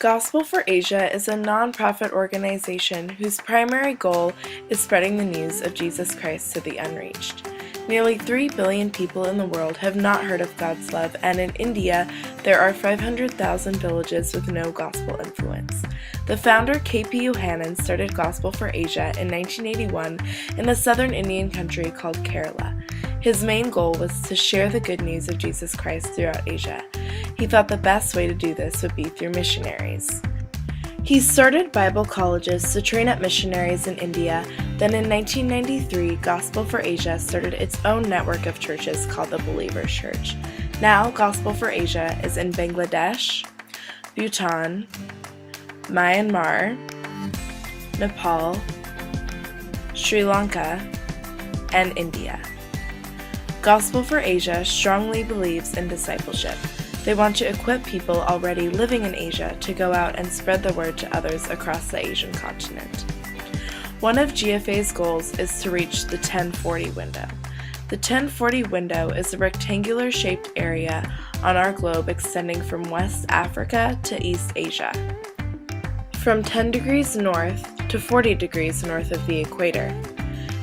Gospel for Asia is a non-profit organization whose primary goal is spreading the news of Jesus Christ to the unreached. Nearly 3 billion people in the world have not heard of God's love, and in India, there are 500,000 villages with no gospel influence. The founder, K.P. Yohannan, started Gospel for Asia in 1981 in a southern Indian country called Kerala. His main goal was to share the good news of Jesus Christ throughout Asia. He thought the best way to do this would be through missionaries. He started Bible colleges to train up missionaries in India. Then in 1993, Gospel for Asia started its own network of churches called the Believers Church. Now, Gospel for Asia is in Bangladesh, Bhutan, Myanmar, Nepal, Sri Lanka, and India. Gospel for Asia strongly believes in discipleship. They want to equip people already living in Asia to go out and spread the word to others across the Asian continent. One of GFA's goals is to reach the 1040 window. The 1040 window is a rectangular-shaped area on our globe extending from West Africa to East Asia, from 10 degrees north to 40 degrees north of the equator.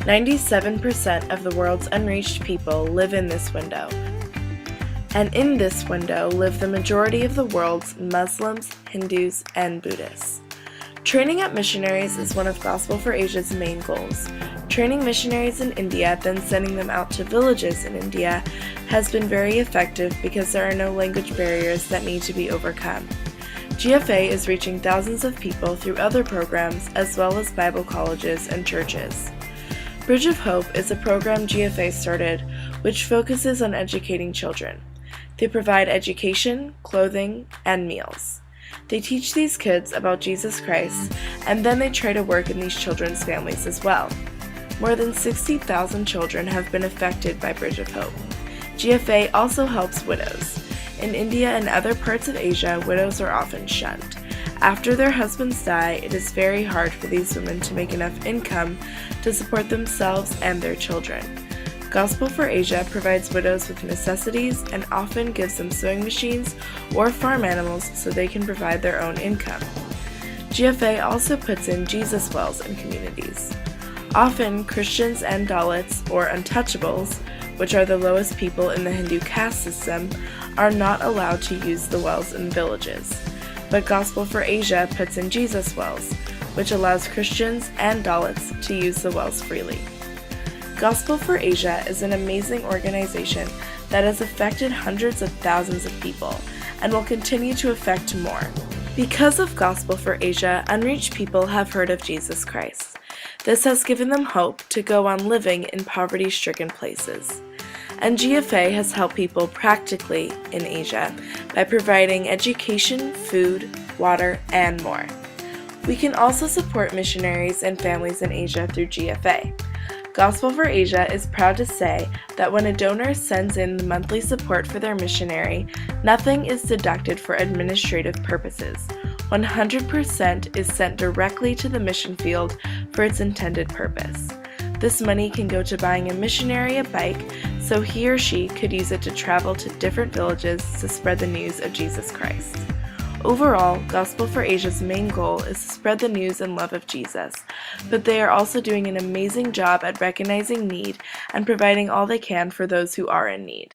97% of the world's unreached people live in this window, and in this window live the majority of the world's Muslims, Hindus, and Buddhists. Training up missionaries is one of Gospel for Asia's main goals. Training missionaries in India, then sending them out to villages in India, has been very effective because there are no language barriers that need to be overcome. GFA is reaching thousands of people through other programs as well as Bible colleges and churches. Bridge of Hope is a program GFA started which focuses on educating children. They provide education, clothing, and meals. They teach these kids about Jesus Christ, and then they try to work in these children's families as well. More than 60,000 children have been affected by Bridge of Hope. GFA also helps widows. In India and other parts of Asia, widows are often shunned. After their husbands die, it is very hard for these women to make enough income to support themselves and their children. Gospel for Asia provides widows with necessities and often gives them sewing machines or farm animals so they can provide their own income. GFA also puts in Jesus wells in communities. Often, Christians and Dalits, or untouchables, which are the lowest people in the Hindu caste system, are not allowed to use the wells in villages. But Gospel for Asia puts in Jesus wells, which allows Christians and Dalits to use the wells freely. Gospel for Asia is an amazing organization that has affected hundreds of thousands of people and will continue to affect more. Because of Gospel for Asia, unreached people have heard of Jesus Christ. This has given them hope to go on living in poverty-stricken places. And GFA has helped people practically in Asia by providing education, food, water, and more. We can also support missionaries and families in Asia through GFA. Gospel for Asia is proud to say that when a donor sends in the monthly support for their missionary, nothing is deducted for administrative purposes. 100% is sent directly to the mission field for its intended purpose. This money can go to buying a missionary a bike so he or she could use it to travel to different villages to spread the news of Jesus Christ. Overall, Gospel for Asia's main goal is to spread the news and love of Jesus, but they are also doing an amazing job at recognizing need and providing all they can for those who are in need.